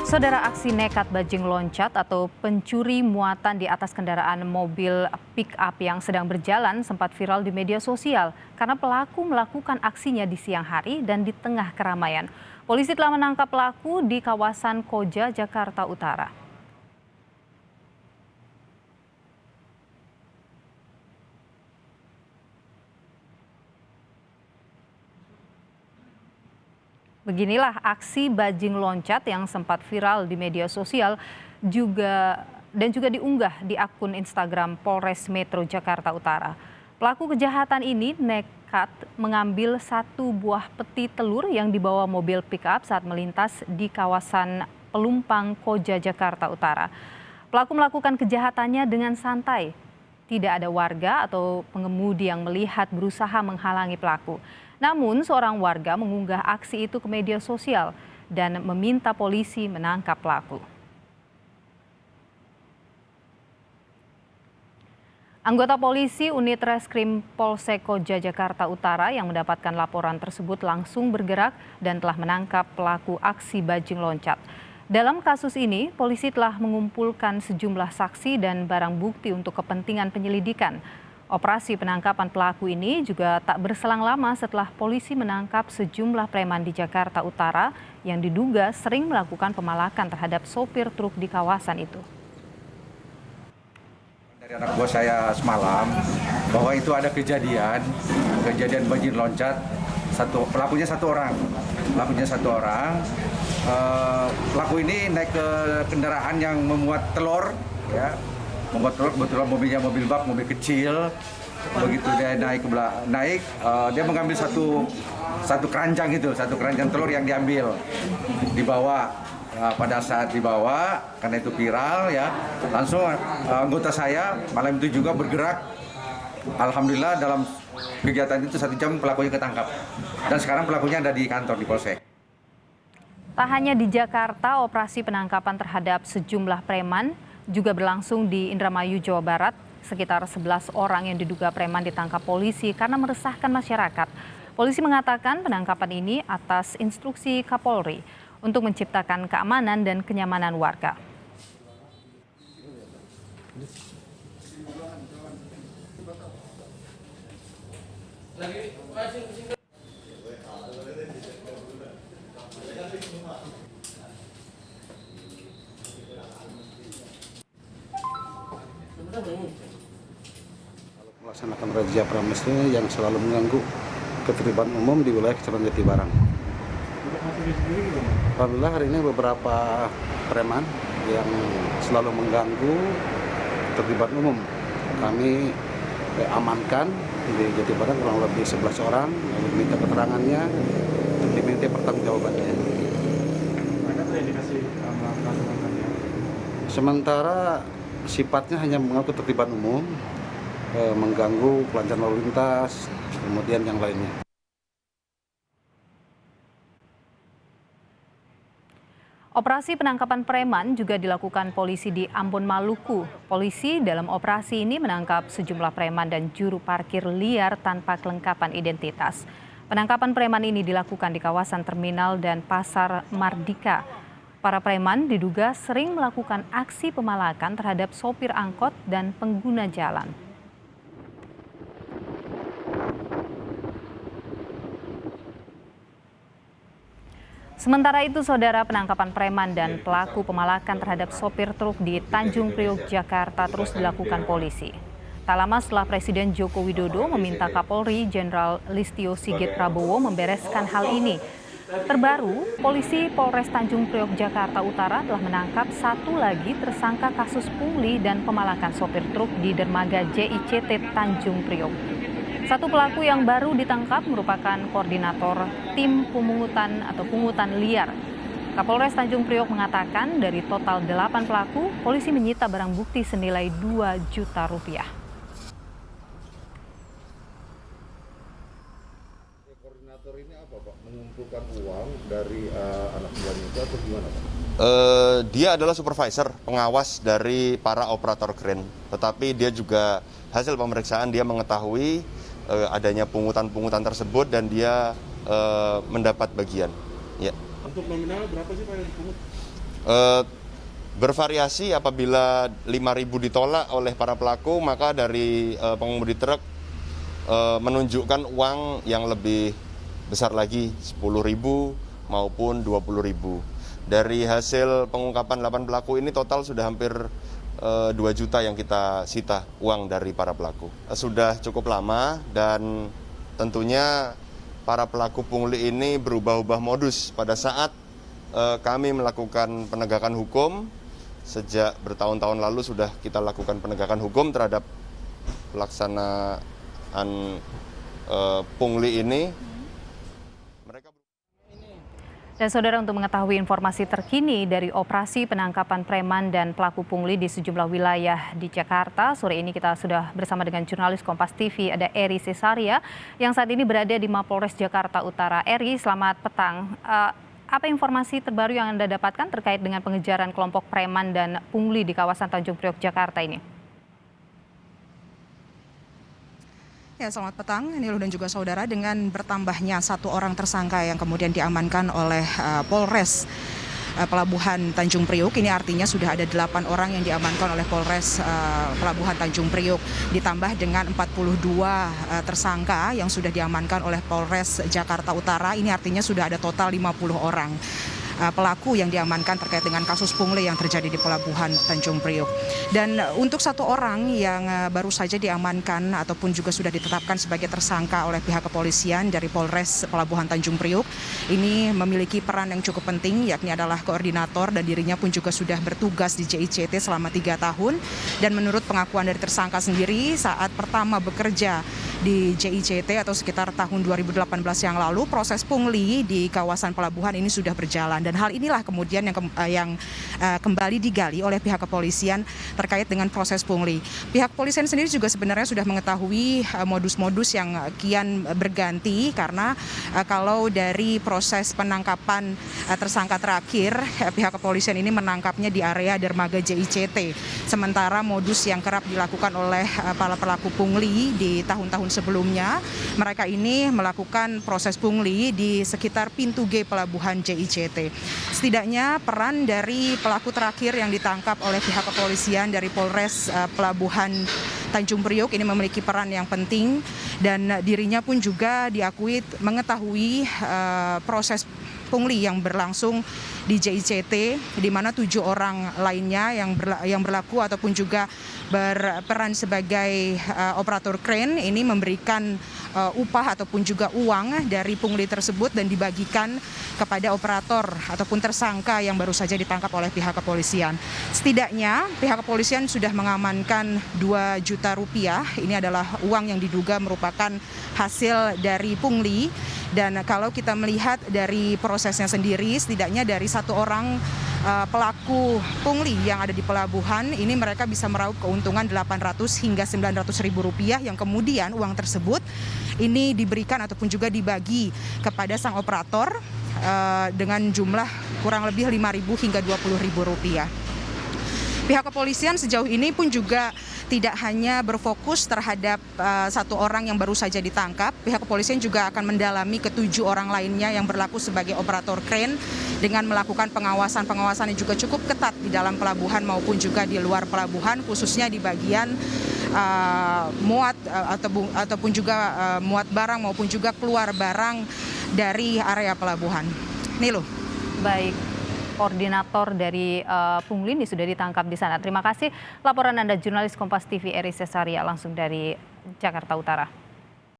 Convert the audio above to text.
Saudara, aksi nekat bajing loncat atau pencuri muatan di atas kendaraan mobil pick-up yang sedang berjalan sempat viral di media sosial karena pelaku melakukan aksinya di siang hari dan di tengah keramaian. Polisi telah menangkap pelaku di kawasan Koja, Jakarta Utara. Beginilah aksi bajing loncat yang sempat viral di media sosial juga diunggah di akun Instagram Polres Metro Jakarta Utara. Pelaku kejahatan ini nekat mengambil satu buah peti telur yang dibawa mobil pick-up saat melintas di kawasan Pelumpang Koja, Jakarta Utara. Pelaku melakukan kejahatannya dengan santai. Tidak ada warga atau pengemudi yang melihat berusaha menghalangi pelaku. Namun seorang warga mengunggah aksi itu ke media sosial dan meminta polisi menangkap pelaku. Anggota polisi unit Reskrim Polsek Koja, Jakarta Utara yang mendapatkan laporan tersebut langsung bergerak dan telah menangkap pelaku aksi bajing loncat. Dalam kasus ini, polisi telah mengumpulkan sejumlah saksi dan barang bukti untuk kepentingan penyelidikan. Operasi penangkapan pelaku ini juga tak berselang lama setelah polisi menangkap sejumlah preman di Jakarta Utara yang diduga sering melakukan pemalakan terhadap sopir truk di kawasan itu. Dari anak buah saya semalam bahwa itu ada kejadian bajing loncat, pelakunya satu orang. Pelaku ini naik ke kendaraan yang memuat telur, ya. Kebetulan mobilnya mobil bak, mobil kecil. Begitu dia dia mengambil satu keranjang telur yang dibawa. Pada saat dibawa, karena itu viral ya, langsung anggota saya malam itu juga bergerak. Alhamdulillah dalam kegiatan itu 1 jam pelakunya ketangkap. Dan sekarang pelakunya ada di kantor di Polsek. Tak hanya di Jakarta, operasi penangkapan terhadap sejumlah preman juga berlangsung di Indramayu, Jawa Barat. Sekitar 11 orang yang diduga preman ditangkap polisi karena meresahkan masyarakat. Polisi mengatakan penangkapan ini atas instruksi Kapolri untuk menciptakan keamanan dan kenyamanan warga. Melaksanakan razia Pramesnya yang selalu mengganggu ketertiban umum di wilayah Kecamatan Jatibarang. Alhamdulillah hari ini beberapa preman yang selalu mengganggu ketertiban umum kami amankan di Jatibarang kurang lebih 11 orang, yang diminta keterangannya dan diminta pertanggungjawabannya. Sementara sifatnya hanya mengganggu ketertiban umum, mengganggu kelancaran lalu lintas, kemudian yang lainnya. Operasi penangkapan preman juga dilakukan polisi di Ambon, Maluku. Polisi dalam operasi ini menangkap sejumlah preman dan juru parkir liar tanpa kelengkapan identitas. Penangkapan preman ini dilakukan di kawasan terminal dan pasar Mardika. Para preman diduga sering melakukan aksi pemalakan terhadap sopir angkot dan pengguna jalan. Sementara itu, saudara, penangkapan preman dan pelaku pemalakan terhadap sopir truk di Tanjung Priok, Jakarta terus dilakukan polisi. Tak lama setelah Presiden Joko Widodo meminta Kapolri Jenderal Listio Sigit Prabowo membereskan hal ini. Terbaru, polisi Polres Tanjung Priok, Jakarta Utara telah menangkap satu lagi tersangka kasus pungli dan pemalakan sopir truk di dermaga JICT Tanjung Priok. Satu pelaku yang baru ditangkap merupakan koordinator tim pungutan liar. Kapolres Tanjung Priok mengatakan dari total 8 pelaku, polisi menyita barang bukti senilai 2 juta rupiah. Koordinator ini apa, Pak? Mengumpulkan uang dari anak buahnya itu atau gimana, Pak? Dia adalah supervisor, pengawas dari para operator kren. Tetapi dia juga hasil pemeriksaan dia mengetahui adanya pungutan-pungutan tersebut dan dia mendapat bagian. Ya. Untuk nominal berapa sih Pak yang dipungut? Eh, Bervariasi, apabila 5.000 ditolak oleh para pelaku, maka dari pengemudi truk menunjukkan uang yang lebih besar lagi, 10.000 maupun 20.000. Dari hasil pengungkapan 8 pelaku ini total sudah hampir 2 juta yang kita sita uang dari para pelaku. Sudah cukup lama dan tentunya para pelaku pungli ini berubah-ubah modus pada saat kami melakukan penegakan hukum. Sejak bertahun-tahun lalu sudah kita lakukan penegakan hukum terhadap pelaksanaan pungli ini. Dan saudara, untuk mengetahui informasi terkini dari operasi penangkapan preman dan pelaku pungli di sejumlah wilayah di Jakarta, sore ini kita sudah bersama dengan jurnalis Kompas TV, ada Eri Cesaria yang saat ini berada di Mapolres Jakarta Utara. Eri, selamat petang. Apa informasi terbaru yang Anda dapatkan terkait dengan pengejaran kelompok preman dan pungli di kawasan Tanjung Priok, Jakarta ini? Ya, selamat petang, Nilu dan juga saudara. Dengan bertambahnya 1 orang tersangka yang kemudian diamankan oleh Polres Pelabuhan Tanjung Priok, ini artinya sudah ada 8 orang yang diamankan oleh Polres Pelabuhan Tanjung Priok, ditambah dengan 42 tersangka yang sudah diamankan oleh Polres Jakarta Utara. Ini artinya sudah ada total 50 orang pelaku yang diamankan terkait dengan kasus pungli yang terjadi di Pelabuhan Tanjung Priok. Dan untuk 1 orang yang baru saja diamankan ataupun juga sudah ditetapkan sebagai tersangka oleh pihak kepolisian dari Polres Pelabuhan Tanjung Priok, ini memiliki peran yang cukup penting, yakni adalah koordinator, dan dirinya pun juga sudah bertugas di JICT selama 3 tahun. Dan menurut pengakuan dari tersangka sendiri, saat pertama bekerja di JICT atau sekitar tahun 2018 yang lalu, proses pungli di kawasan pelabuhan ini sudah berjalan. Dan hal inilah kemudian yang kembali digali oleh pihak kepolisian terkait dengan proses pungli. Pihak kepolisian sendiri juga sebenarnya sudah mengetahui modus-modus yang kian berganti, karena kalau dari proses penangkapan tersangka terakhir, pihak kepolisian ini menangkapnya di area dermaga JICT. Sementara modus yang kerap dilakukan oleh para pelaku pungli di tahun-tahun sebelumnya, mereka ini melakukan proses pungli di sekitar pintu G pelabuhan JICT. Setidaknya peran dari pelaku terakhir yang ditangkap oleh pihak kepolisian dari Polres Pelabuhan Tanjung Priok ini memiliki peran yang penting, dan dirinya pun juga diakui mengetahui proses pungli yang berlangsung di JICT, di mana 7 orang lainnya yang berlaku ataupun juga berperan sebagai operator crane ini memberikan upah ataupun juga uang dari pungli tersebut dan dibagikan kepada operator ataupun tersangka yang baru saja ditangkap oleh pihak kepolisian. Setidaknya pihak kepolisian sudah mengamankan 2 juta rupiah. Ini adalah uang yang diduga merupakan hasil dari pungli. Dan kalau kita melihat dari prosesnya sendiri, setidaknya dari 1 orang pelaku pungli yang ada di pelabuhan ini, mereka bisa meraup keuntungan 800 hingga 900 ribu rupiah, yang kemudian uang tersebut ini diberikan ataupun juga dibagi kepada sang operator dengan jumlah kurang lebih 5.000 hingga 20.000 rupiah. Pihak kepolisian sejauh ini pun juga tidak hanya berfokus terhadap 1 orang yang baru saja ditangkap. Pihak kepolisian juga akan mendalami ke-7 orang lainnya yang berlaku sebagai operator crane dengan melakukan pengawasan yang juga cukup ketat di dalam pelabuhan maupun juga di luar pelabuhan, khususnya di bagian muat ataupun juga muat barang maupun juga keluar barang dari area pelabuhan. Nilu. Baik. Koordinator dari pungli ini sudah ditangkap di sana. Terima kasih laporan Anda, jurnalis Kompas TV Eri Cesaria langsung dari Jakarta Utara.